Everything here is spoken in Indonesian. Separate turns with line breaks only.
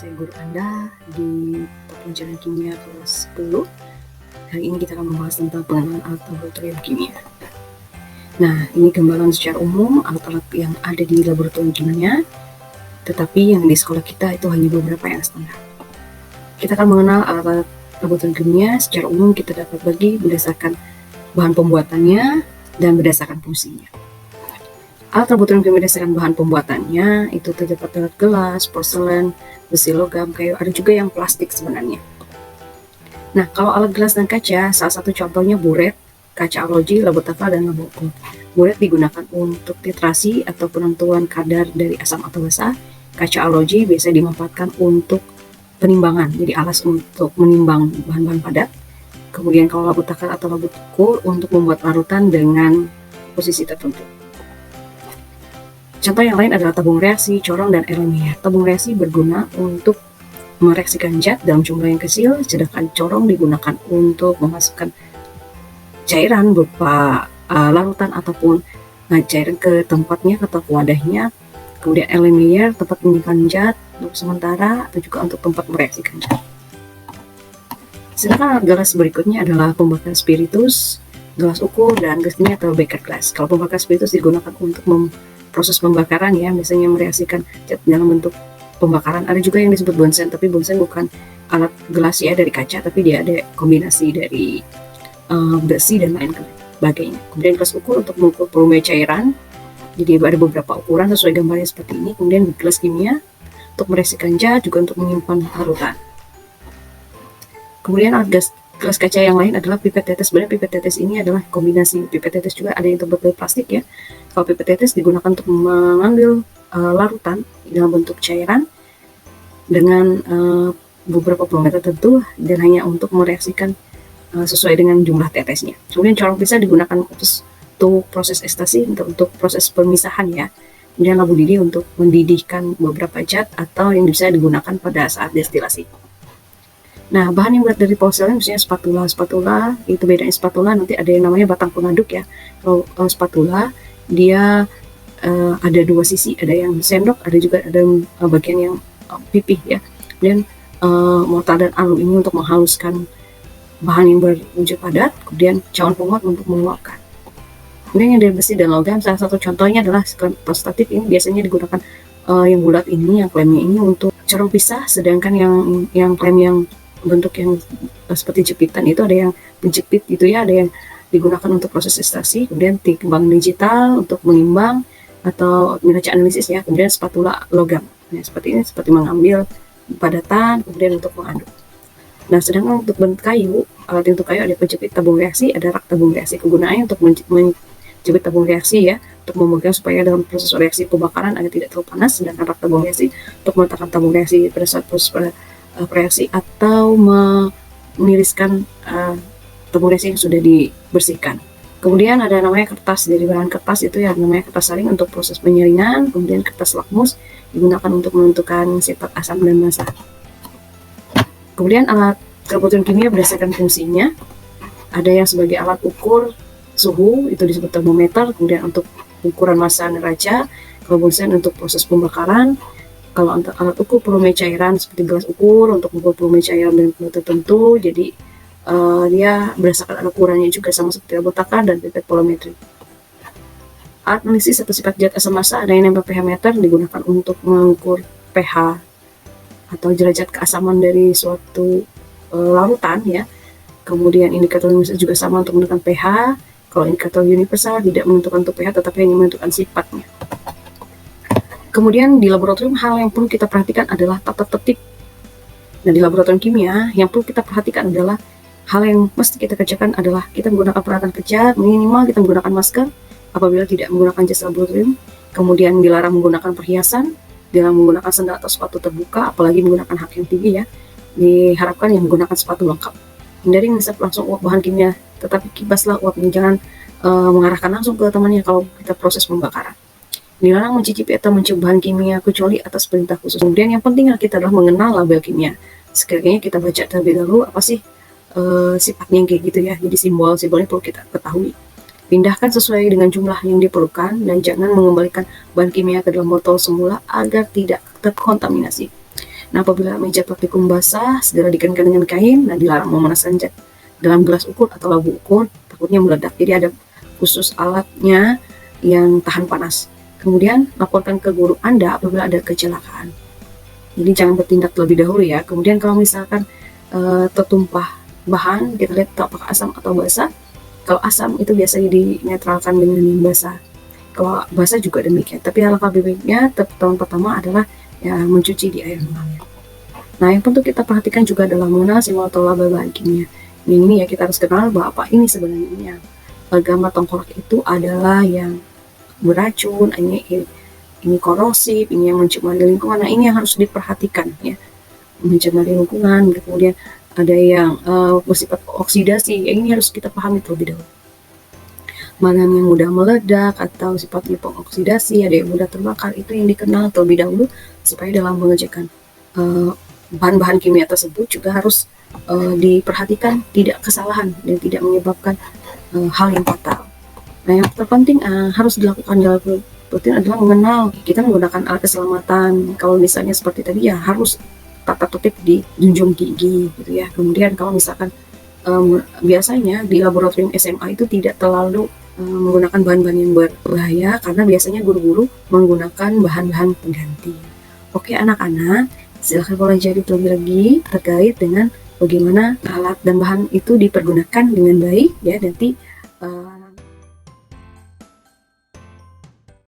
Saya guru Anda di pelajaran kimia kelas 10. Hari ini kita akan membahas tentang pengenalan alat laboratorium kimia. Nah, ini gambaran secara umum alat-alat yang ada di laboratorium kimia, tetapi yang di sekolah kita itu hanya beberapa yang standar. Kita akan mengenal alat-alat laboratorium kimia secara umum. Kita dapat bagi berdasarkan bahan pembuatannya dan berdasarkan fungsinya. Alat laboratorium kimia berdasarkan bahan pembuatannya itu terdapat alat gelas, porselen, besi, logam, kayu, ada juga yang plastik sebenarnya. Nah, kalau alat gelas dan kaca, salah satu contohnya buret, kaca arloji, labo tafel, dan labo ukur. Buret digunakan untuk titrasi atau penentuan kadar dari asam atau basa. Kaca arloji biasa dimanfaatkan untuk penimbangan, jadi alas untuk menimbang bahan-bahan padat. Kemudian kalau labo tafel atau labo ukur untuk membuat larutan dengan posisi tertentu. Contoh yang lain adalah tabung reaksi, corong, dan LMR. Tabung reaksi berguna untuk mereaksikan zat dalam jumlah yang kecil, sedangkan corong digunakan untuk memasukkan cairan berupa larutan ataupun cairan ke tempatnya atau ke wadahnya. Kemudian LMR tempat menyimpan zat untuk sementara atau juga untuk tempat mereaksikan zat. Sedangkan gelas berikutnya adalah pembakar spiritus, gelas ukur, dan gelas kimia atau beker glass. Kalau pembakar spiritus digunakan untuk proses pembakaran ya, biasanya mereaksikan zat dalam bentuk pembakaran. Ada juga yang disebut bonsen, tapi bonsen bukan alat gelas ya dari kaca, tapi dia ada kombinasi dari besi dan lain sebagainya. Kemudian gelas ukur untuk mengukur volume cairan, jadi ada beberapa ukuran sesuai gambarnya seperti ini. Kemudian gelas kimia untuk mereaksikan zat, juga untuk menyimpan larutan. Kemudian alat gelas kaca yang lain adalah pipet tetes. Sebenarnya pipet tetes ini adalah kombinasi pipet tetes juga ada yang terbuat dari plastik ya. Kalau pipet tetes digunakan untuk mengambil larutan dalam bentuk cairan dengan beberapa volume tertentu dan hanya untuk mereaksikan sesuai dengan jumlah tetesnya. Kemudian corong pisah digunakan untuk proses ekstasi, untuk proses pemisahan ya. Kemudian labo didih untuk mendidihkan beberapa zat atau yang bisa digunakan pada saat destilasi. Nah, bahan yang buat dari porselen misalnya spatula itu bedanya spatula nanti ada yang namanya batang pengaduk ya. Kalau spatula dia ada dua sisi, ada yang sendok, ada juga ada bagian yang pipih ya. Dan mortar dan alu ini untuk menghaluskan bahan yang berwujud padat, kemudian cawan penguat untuk menguapkan. Kemudian yang dari besi dan logam, salah satu contohnya adalah prostatif. Ini biasanya digunakan yang bulat ini, yang klemnya ini untuk corong pisah, sedangkan yang klem yang bentuk yang seperti jepitan itu ada yang menjepit gitu ya, ada yang digunakan untuk proses ekstraksi. Kemudian timbang digital untuk menimbang atau neraca analisis ya. Kemudian spatula logam, nah, seperti ini, seperti mengambil padatan, kemudian untuk mengaduk. Nah, sedangkan untuk bentuk kayu, alat untuk kayu ada penjepit tabung reaksi, ada rak tabung reaksi. Kegunaannya untuk menjepit tabung reaksi ya, untuk memegang supaya dalam proses reaksi pembakaran agar tidak terlalu panas. Sedangkan rak tabung reaksi untuk meletakkan tabung reaksi pada saat proses reaksi atau meniriskan tabung reaksi yang sudah dibersihkan. Kemudian ada namanya kertas, dari bahan kertas itu ya namanya kertas saring untuk proses penyaringan. Kemudian kertas lakmus digunakan untuk menentukan sifat asam dan basa. Kemudian alat laboratorium kimia berdasarkan fungsinya, ada yang sebagai alat ukur suhu itu disebut termometer. Kemudian untuk ukuran massa neraca, kalau bonsen untuk proses pembakaran. Kalau untuk alat ukur volume cairan seperti gelas ukur untuk mengukur volume cairan dengan volume tertentu, jadi dia berdasarkan alat ukurannya juga sama seperti labo tafel dan pipet volumetri. Alat analisis atau sifat zat asam basa ada yang namanya pH meter, digunakan untuk mengukur pH atau derajat keasaman dari suatu larutan ya. Kemudian indikator universal juga sama untuk menentukan pH. Kalau indikator universal tidak menentukan untuk pH tetapi hanya menentukan sifatnya. Kemudian di laboratorium hal yang perlu kita perhatikan adalah tata tertib. Nah, di laboratorium kimia yang perlu kita perhatikan adalah hal yang mesti kita kerjakan adalah kita menggunakan peralatan kerja, minimal kita menggunakan masker apabila tidak menggunakan jas laboratorium. Kemudian dilarang menggunakan perhiasan, dilarang menggunakan sandal atau sepatu terbuka, apalagi menggunakan hak yang tinggi ya. Diharapkan yang menggunakan sepatu lengkap. Hindari ngisap langsung uap bahan kimia, tetapi kibaslah uapnya, jangan mengarahkan langsung ke temannya kalau kita proses pembakaran. Dilarang mencicipi atau mencium bahan kimia kecuali atas perintah khusus. Kemudian yang penting kita adalah mengenal label kimia. Sekiranya kita baca terlebih dahulu apa sih sifatnya kayak gitu ya. Jadi simbolnya perlu kita ketahui. Pindahkan sesuai dengan jumlah yang diperlukan dan jangan mengembalikan bahan kimia ke dalam botol semula agar tidak terkontaminasi. Nah, apabila meja praktikum basah, segera dikeringkan dengan kain. Nah, dilarang memanaskan zat dalam gelas ukur atau labu ukur, takutnya meledak. Jadi ada khusus alatnya yang tahan panas. Kemudian laporkan ke guru Anda apabila ada kecelakaan. Jadi jangan bertindak terlebih dahulu ya. Kemudian kalau misalkan tertumpah bahan, kita lihat apakah asam atau basah. Kalau asam itu biasanya dinetralkan dengan yang basah. Kalau basah juga demikian. Tapi alangkah baiknya tahun pertama adalah ya mencuci di air mengalir. Nah, yang perlu kita perhatikan juga adalah monasimal atau laba kimia. Ini ya kita harus kenal bahwa apa ini sebenarnya. Gamma tengkorak itu adalah yang beracun, ini korosif, ini yang mencemari lingkungan. Nah, ini yang harus diperhatikan ya, mencemari lingkungan. Kemudian ada yang bersifat oksidasi, ini harus kita pahami terlebih dahulu. Mana yang mudah meledak atau sifatnya pengoksidasi, ada yang mudah terbakar, itu yang dikenal terlebih dahulu supaya dalam mengerjakan bahan-bahan kimia tersebut juga harus diperhatikan tidak kesalahan dan tidak menyebabkan hal yang fatal. Nah, yang terpenting harus dilakukan dalam rutin adalah mengenal kita menggunakan alat keselamatan. Kalau misalnya seperti tadi ya harus tata tertib di junjung gigi gitu ya. Kemudian kalau misalkan biasanya di laboratorium SMA itu tidak terlalu menggunakan bahan-bahan yang berbahaya karena biasanya guru-guru menggunakan bahan-bahan pengganti. Oke anak-anak, silahkan pelajari terlebih lagi terkait dengan bagaimana alat dan bahan itu dipergunakan dengan baik ya. Nanti